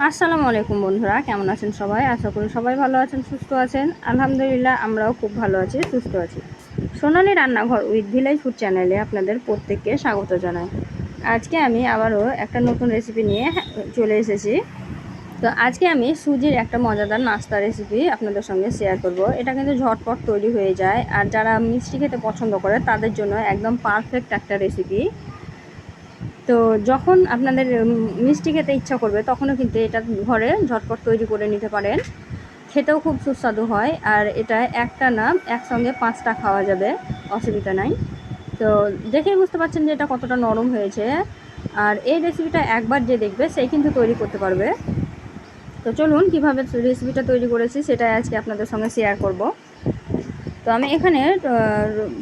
আসসালামু আলাইকুম বন্ধুরা, কেমন আছেন সবাই? আশা করি সবাই ভালো আছেন, সুস্থ আছেন। আলহামদুলিল্লাহ, আমরাও খুব ভালো আছি, সুস্থ আছি। সোনালী রান্নাঘর উইথ ভিলেজ ফুড চ্যানেলে আপনাদের প্রত্যেককে স্বাগত জানাই। আজকে আমি আবারও একটা নতুন রেসিপি নিয়ে চলে এসেছি। তো আজকে আমি সুজির একটা মজাদার নাস্তা রেসিপি আপনাদের সঙ্গে শেয়ার করব। এটা কিন্তু ঝটপট তৈরি হয়ে যায়, আর যারা মিষ্টি খেতে পছন্দ করে তাদের জন্য একদম পারফেক্ট একটা রেসিপি। তো যখন আপনাদের মিষ্টি খেতে ইচ্ছা করবে তখনও কিন্তু এটা ঘরে ঝটপট তৈরি করে নিতে পারেন। খেতেও খুব সুস্বাদু হয়, আর এটা একটা না একসঙ্গে 5টা খাওয়া যাবে, অসুবিধা নাই। তো দেখেই বুঝতে পারছেন যে এটা কতটা নরম হয়েছে। আর এই রেসিপিটা একবার যে দেখবে সেই কিন্তু তৈরি করতে পারবে। তো চলুন কীভাবে রেসিপিটা তৈরি করেছি সেটাই আজকে আপনাদের সঙ্গে শেয়ার করব। তো আমি এখানে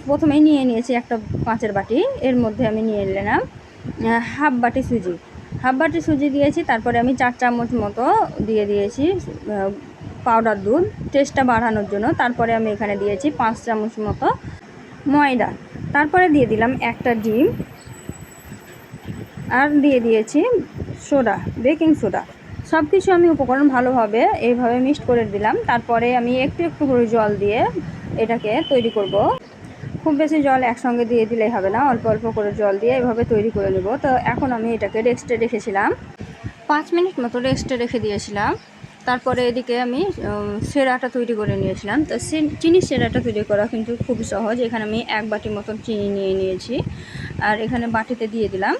প্রথমেই নিয়ে নিয়েছি একটা কাঁচের বাটি। এর মধ্যে আমি নিয়ে নিলাম হাফ বাটি সুজি দিয়েছি। তারপরে আমি 4 চামচ মতো দিয়ে দিয়েছি পাউডার দুধ, টেস্টটা বাড়ানোর জন্য। তারপরে আমি এখানে দিয়েছি 5 চামচ মতো ময়দা। তারপরে দিয়ে দিলাম একটা ডিম, আর দিয়ে দিয়েছি সোডা, বেকিং সোডা। সব কিছু আমি উপকরণ ভালোভাবে এইভাবে মিক্সড করে দিলাম। তারপরে আমি একটু একটু করে জল দিয়ে এটাকে তৈরি করব। খুব বেশি জল একসঙ্গে দিয়ে দিলেই হবে না, অল্প অল্প করে জল দিয়ে এভাবে তৈরি করে নেব। তো এখন আমি এটাকে রেস্টে রেখেছিলাম, 5 মিনিট মতো রেস্টে রেখে দিয়েছিলাম। তারপরে এদিকে আমি সেরাটা তৈরি করে নিয়েছিলাম। তো চিনির সেরাটা তৈরি করা কিন্তু খুব সহজ। এখানে আমি 1 বাটি মতন চিনি নিয়ে নিয়েছি, আর এখানে বাটিতে দিয়ে দিলাম।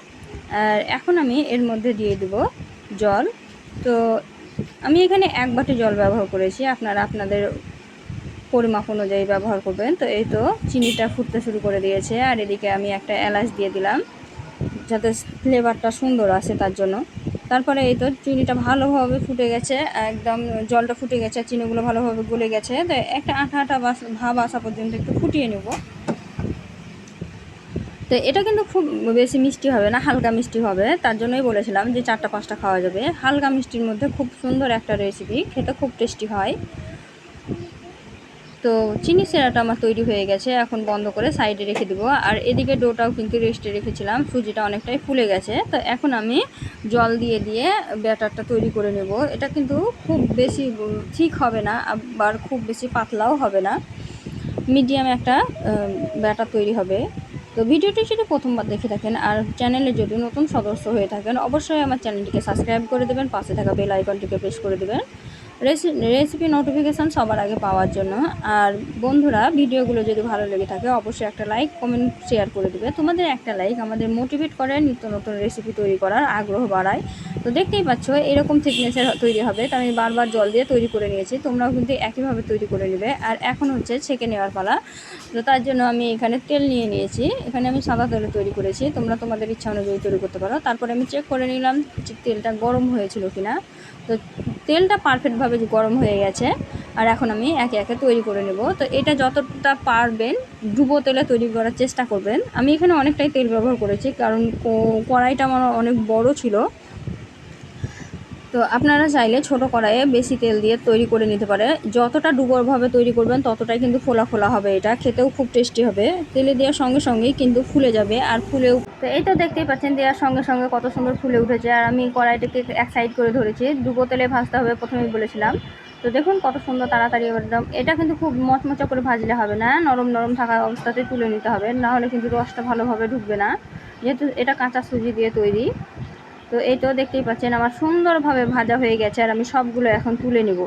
আর এখন আমি এর মধ্যে দিয়ে দেব জল। তো আমি এখানে 1 বাটি জল ব্যবহার করেছি, আপনারা আপনাদের পরিমাপ অনুযায়ী ব্যবহার করবেন। তো এই তো চিনিটা ফুটতে শুরু করে দিয়েছে, আর এদিকে আমি একটা এলাচ দিয়ে দিলাম যাতে ফ্লেভারটা সুন্দর আসে তার জন্য। তারপরে এই তো চিনিটা ভালোভাবে ফুটে গেছে, একদম জলটা ফুটে গেছে, চিনিগুলো ভালোভাবে গলে গেছে। তো একটা আঠা আঠা ভাব আসা পর্যন্ত একটু ফুটিয়ে নেব। তো এটা কিন্তু খুব বেশি মিষ্টি হবে না, হালকা মিষ্টি হবে। তার জন্যই বলেছিলাম যে 4টা 5টা খাওয়া যাবে। হালকা মিষ্টির মধ্যে খুব সুন্দর একটা রেসিপি, খেতে খুব টেস্টি হয়। তো চিনি সেরাটা আমার তৈরি হয়ে গেছে, এখন বন্ধ করে সাইডে রেখে দেবো। আর এদিকে ডোটাও কিন্তু রেস্টে রেখেছিলাম, সুজিটা অনেকটাই ফুলে গেছে। তো এখন আমি জল দিয়ে দিয়ে ব্যাটারটা তৈরি করে নেব। এটা কিন্তু খুব বেশি ঠিক হবে না, আবার খুব বেশি পাতলাও হবে না, মিডিয়াম একটা ব্যাটার তৈরি হবে। তো ভিডিওটি যদি প্রথমবার দেখে থাকেন আর চ্যানেলে যদি নতুন সদস্য হয়ে থাকেন, অবশ্যই আমার চ্যানেলটিকে সাবস্ক্রাইব করে দেবেন, পাশে থাকা বেল আইকনটিকে প্রেস করে দেবেন রেসিপি নোটিফিকেশান সবার আগে পাওয়ার জন্য। আর বন্ধুরা, ভিডিওগুলো যদি ভালো লেগে থাকে অবশ্যই একটা লাইক, কমেন্ট, শেয়ার করে দেবে। তোমাদের একটা লাইক আমাদের মোটিভেট করে নিত্য নতুন রেসিপি তৈরি করার আগ্রহ বাড়ায়। তো দেখতেই পাচ্ছ এরকম থিকনেসের তৈরি হবে। তো আমি বারবার জল দিয়ে তৈরি করে নিয়েছি, তোমরাও কিন্তু একইভাবে তৈরি করে নেবে। আর এখন হচ্ছে ছেঁকে নেওয়ার পালা। তো তার জন্য আমি এখানে তেল নিয়ে নিয়েছি, এখানে আমি সাদা তেলে তৈরি করেছি, তোমরা তোমাদের ইচ্ছা অনুযায়ী তৈরি করতে পারো। তারপরে আমি চেক করে নিলাম যে তেলটা গরম হয়েছিল কিনা। তো তেলটা পারফেক্টভাবে গরম হয়ে গেছে, আর এখন আমি একে একে তৈরি করে নেব। তো এটা যতটা পারবেন ডুবো তেলে তৈরি করার চেষ্টা করবেন। আমি এখানে অনেকটাই তেল ব্যবহার করেছি, কারণ কড়াইটা আমার অনেক বড় ছিল। তো আপনারা চাইলে ছোট কড়াইয়ে বেশি তেল দিয়ে তৈরি করে নিতে পারে। যতটা ডুবোভাবে তৈরি করবেন ততটাই কিন্তু ফোলা ফোলা হবে, এটা খেতেও খুব টেস্টি হবে। তেলে দেওয়ার সঙ্গে সঙ্গেই কিন্তু ফুলে যাবে, আর ফুলেও তো এই তো দেখতেই পাচ্ছেন দেওয়ার সঙ্গে সঙ্গে কত সুন্দর ফুলে উঠেছে। আর আমি কড়াইটাকে এক সাইড করে ধরেছি, ডুবো তেলে ভাজতে হবে প্রথমেই বলেছিলাম। তো দেখুন কত সুন্দর তাড়াতাড়ি একদম। এটা কিন্তু খুব মচমচা করে ভাজলে হবে না, নরম নরম থাকা অবস্থাতেই তুলে নিতে হবে, নাহলে কিন্তু রসটা ভালোভাবে ঢুকবে না, যেহেতু এটা কাঁচা সুজি দিয়ে তৈরি। তো এই তো দেখতেই পাচ্ছেন আমার সুন্দরভাবে ভাজা হয়ে গেছে, আর আমি সবগুলো এখন তুলে নেব।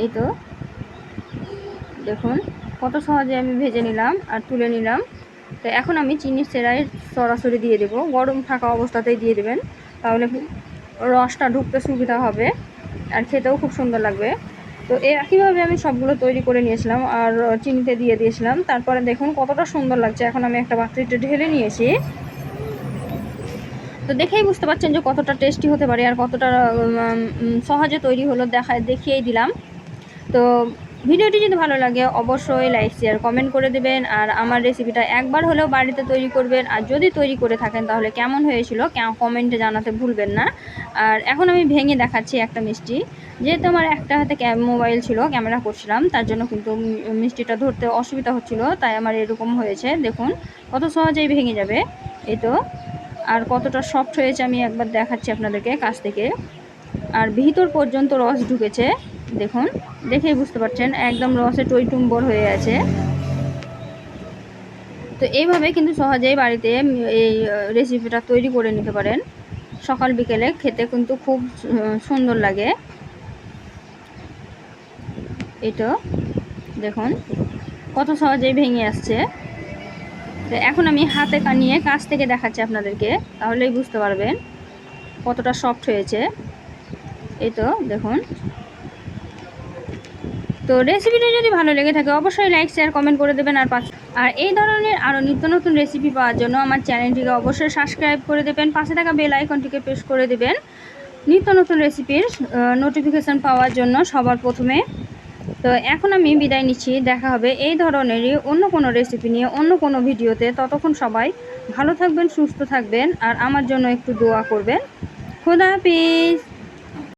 এই তো দেখুন কত সহজে আমি ভেজে নিলাম আর তুলে নিলাম। তো এখন আমি চিনির সেরাই সরাসরি দিয়ে দেবো, গরম থাকা অবস্থাতেই দিয়ে দেবেন, তাহলে রসটা ঢুকতে সুবিধা হবে আর খেতেও খুব সুন্দর লাগবে। তো একইভাবে আমি সবগুলো তৈরি করে নিয়েছিলাম আর চিনিতে দিয়ে দিয়েছিলাম। তারপরে দেখুন কতটা সুন্দর লাগছে। এখন আমি একটা পাত্রে ঢেলে নিয়েছি। তো দেখেই বুঝতে পারছেন যে কতটা টেস্টি হতে পারে আর কতটা সহজে তৈরি হলো, দেখিয়েই দিলাম। তো ভিডিওটি যদি ভালো লাগে অবশ্যই লাইক, শেয়ার, কমেন্ট করে দেবেন। আর আমার রেসিপিটা একবার হলেও বাড়িতে তৈরি করবেন, আর যদি তৈরি করে থাকেন তাহলে কেমন হয়েছিল কমেন্টে জানাতে ভুলবেন না। আর এখন আমি ভেঙে দেখাচ্ছি একটা মিষ্টি, যেহেতু আমার একটা হাতে মোবাইল ছিল, ক্যামেরা করছিলাম, তার জন্য কিন্তু মিষ্টিটা ধরতে অসুবিধা হচ্ছিল, তাই আমার এরকম হয়েছে। দেখুন কত সহজেই ভেঙে যাবে। এই তো, আর কতটা সফট হয়েছে আমি একবার দেখাচ্ছি আপনাদেরকে কাছ থেকে। আর ভিতর পর্যন্ত রস ঢুকেছে। দেখুন, দেখেই বুঝতে পারছেন একদম রসে টইটুম্বর হয়ে আছে। তো এইভাবে কিন্তু সহজেই বাড়িতে এই রেসিপিটা তৈরি করে নিতে পারেন। সকাল বিকেলে খেতে কিন্তু খুব সুন্দর লাগে। এটা দেখুন কত সহজেই ভেঙে আসছে। তো এখন আমি হাতে নিয়ে কাছ থেকে দেখাচ্ছি আপনাদেরকে, তাহলেই বুঝতে পারবেন কতটা সফট হয়েছে। এই তো দেখুন। তো রেসিপিটা যদি ভালো লেগে থাকে অবশ্যই লাইক শেয়ার কমেন্ট করে দেবেন। আর এই ধরনের আরও নিত্য নতুন রেসিপি পাওয়ার জন্য আমার চ্যানেলটিকে অবশ্যই সাবস্ক্রাইব করে দেবেন, পাশে থাকা বেল আইকনটিকে প্রেস করে দেবেন নিত্য নতুন রেসিপির নোটিফিকেশান পাওয়ার জন্য সবার প্রথমে। তো এখন আমি বিদায় নিচ্ছি, দেখা হবে এই ধরনেরই অন্য কোনো রেসিপি নিয়ে অন্য কোনো ভিডিওতে। ততক্ষণ সবাই ভালো থাকবেন, সুস্থ থাকবেন, আর আমার জন্য একটু দোয়া করবেন। খোদা হাফিজ।